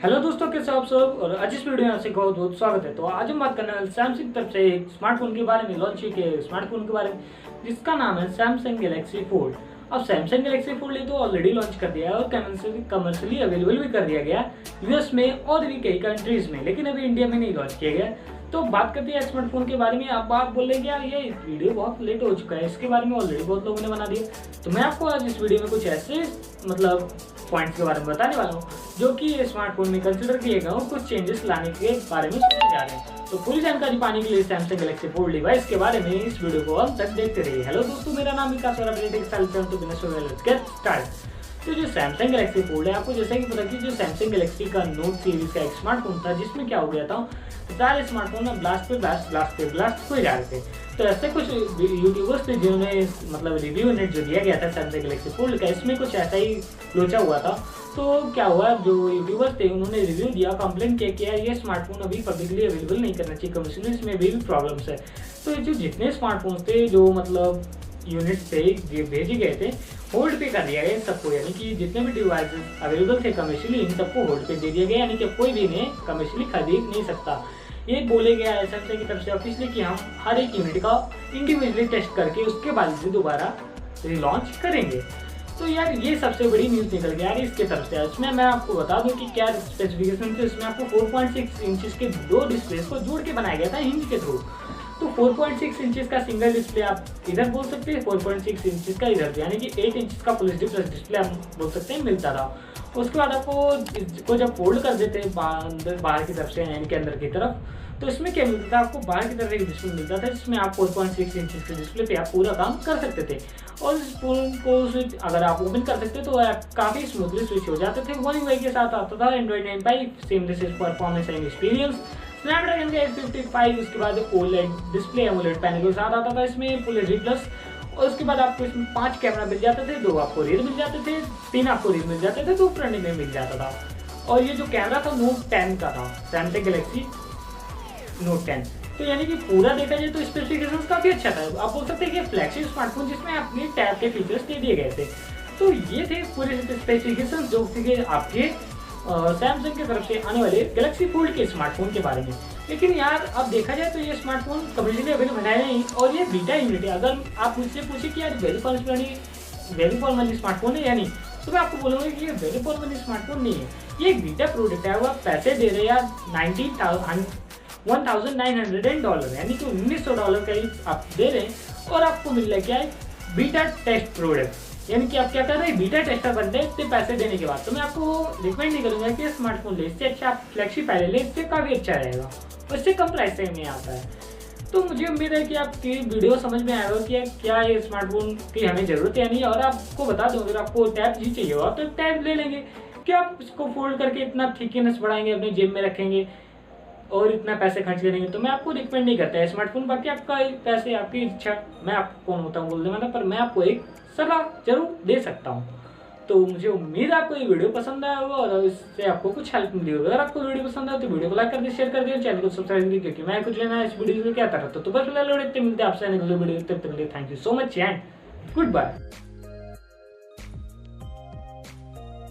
Hello दोस्तों, कैसे हो आप सब। और आज इस वीडियो में आपसे बहुत बहुत स्वागत है। तो आज हम बात करने वाले सैमसंग की तरफ से एक स्मार्टफोन के बारे में, लॉन्च किए स्मार्टफोन के बारे में, जिसका नाम है सैमसंग गैलेक्सी फोल्ड। अब सैमसंग गैलेक्सी फोल्ड ये तो ऑलरेडी लॉन्च कर दिया है और कमर्शियली अवेलेबल भी कर दिया गया यूएस में और भी कई कंट्रीज में, लेकिन अभी इंडिया में नहीं लॉन्च किया गया। तो बात करते हैं स्मार्टफोन के बारे में। अब आप बोल रहे हैं यार ये वीडियो बहुत लेट हो चुका है, इसके बारे में ऑलरेडी बहुत लोगों ने बना दिया। तो मैं आपको आज इस वीडियो में कुछ ऐसे पॉइंट्स के बारे में बताने वाला हूँ जो कि स्मार्टफोन में कंसिडर किए गए और कुछ चेंजेस लाने के बारे में सोचे जा रहे हैं। तो पूरी जानकारी पाने के लिए सैमसंग गैलेक्सी फोल्ड डिवाइस के बारे में इस वीडियो को अंत तक देखते रहिए। हेलो दोस्तों, मेरा नाम विकास और लेट्स गेट स्टार्ट। तो जो सैमसंग गैलेक्सी फोल्ड है, आपको जैसा कि पता कि जो सैमसंग गैलेक्सी का नोट सीरीज का एक स्मार्टफोन था जिसमें क्या हो गया था, सारे स्मार्टफोन में ब्लास्ट हो जा रहे थे। तो ऐसे कुछ यूट्यूबर्स थे जिन्होंने रिव्यू नेट जो दिया गया था सैमसंग गैलेक्सी फोल्ड का, इसमें कुछ ऐसा ही लोचा हुआ था। तो क्या हुआ, जो यूट्यूबर्स थे उन्होंने रिव्यू दिया, कंप्लेन किया कि यार ये स्मार्टफोन अभी पब्लिकली अवेलेबल नहीं करना चाहिए, कमर्शियल इसमें भी प्रॉब्लम्स है। तो जो जितने स्मार्टफोन थे जो यूनिट से भेजे गए थे, होल्ड पे कर दिया गया सबको, यानी कि जितने भी डिवाइसेस अवेलेबल थे कमर्शियली इन सबको होल्ड पे दे दिया गया, यानी कि कोई भी इन्हें कमर्शियली खरीद नहीं सकता। ये बोले गया है सैमसंग की तरफ से ऑफिशियली कि हम हर एक यूनिट का इंडिविजुअली टेस्ट करके उसके बाद से दोबारा रिलॉन्च करेंगे। तो यार ये सबसे बड़ी न्यूज़ निकल गया यार इसके तरफ से। इसमें मैं आपको बता दूं कि क्या स्पेसिफिकेशन थे। इसमें आपको 4.6 इंचेस के दो डिस्प्ले को जोड़ के बनाया गया था हिंज के थ्रू। तो 4.6 इंचेस का सिंगल डिस्प्ले आप इधर बोल सकते हैं, 4.6 इंचेस का इधर, यानी कि 8 इंचेस का फुल एचडी प्लस डिस्प्ले आप बोल सकते हैं मिलता था। उसके बाद आपको इसको जब फोल्ड कर देते बाहर की तरफ से यानी कि अंदर की तरफ, तो इसमें क्या मिलता था, आपको बाहर की तरफ एक डिस्प्ले मिलता था जिसमें आप 4.6 इंचेस के डिस्प्ले पे आप पूरा काम कर सकते थे। और इस फोन को स्विच अगर आप ओपन कर सकते तो आप काफ़ी स्मूथली स्विच हो जाते थे। वन UI के साथ आता था Android 9 seamless performance and experience, Snapdragon का 855। उसके बाद ओलेड डिस्प्ले एमोलेड पैनल के साथ आता था इसमें फुल एचडी प्लस। और उसके बाद आपको इसमें 5 कैमरा मिल जाते थे, 2 आपको रियर मिल जाते थे, 3 आपको रियर मिल जाते थे, 2 फ्रंट में मिल जाता था। और ये जो कैमरा था नोट 10 का था, सैमसंग गैलेक्सी नोट 10। तो यानी कि पूरा देखा जाए तो स्पेसिफिकेशन काफ़ी अच्छा था। आप बोल सकते हैं कि फ्लैगशिप स्मार्टफोन जिसमें अपने टैब के फीचर्स दे दिए गए थे। तो ये थे पूरे स्पेसिफिकेशन जो थे आपके सैमसंग की तरफ से आने वाले गैलेक्सी फोल्ड के स्मार्टफोन के बारे में। लेकिन यार अब देखा जाए तो ये स्मार्टफोन कमर्शियली अवेलेबल है नहीं और ये बीटा यूनिट है। अगर आप मुझसे पूछे कि यार वैल्यू फॉर मनी स्मार्टफोन है या नहीं, तो मैं आपको बोलूँगा कि ये वैल्यू फॉर मनी स्मार्टफोन नहीं है, ये एक बीटा प्रोडक्ट है। वो आप पैसे दे रहे हैं यार $1900, यानी कि $1900 का ही आप दे रहे हैं और आपको मिल रहा है क्या है, बीटा टेस्ट प्रोडक्ट। यानी कि आप क्या कर रहे हैं, बीटा टेस्टर बनते हैं इतने पैसे देने के बाद। तो मैं आपको रिकमेंड नहीं करूँगा कि स्मार्टफोन ले, इससे अच्छा आप फ्लैगशिप पहले ले, इससे काफ़ी अच्छा रहेगा और इससे कम प्राइस में आता है। तो मुझे उम्मीद है कि आपकी वीडियो समझ में आया होगा कि क्या ये स्मार्टफोन की हमें ज़रूरत है या नहीं। और आपको बता दूँ, अगर आपको टैब ही चाहिए होगा तो टैब ले लेंगे। क्या आप इसको फोल्ड करके इतना थिकनेस बढ़ाएंगे, अपने जेब में रखेंगे और इतना पैसे खर्च करेंगे? तो मैं आपको रिकमेंड नहीं करता है स्मार्टफोन। बाकी आपका पैसे आपकी इच्छा, मैं आपको कौन होता हूँ बोलने वाला, पर मैं आपको एक सलाह जरूर दे सकता हूँ। तो मुझे उम्मीद है आपको ये वीडियो पसंद आया होगा और इससे आपको कुछ हेल्प मिली होगी। अगर आपको वीडियो पसंद आए तो वीडियो को लाइक कर दिए, शेयर कर दिए, चैनल को सब्सक्राइब कीजिए, क्योंकि मैं कुछ लेना इस वीडियो में क्या करता। तो बस फिलहाल मिलते हैं आपसे अगले वीडियो, तब तक के लिए thank you so much and good bye.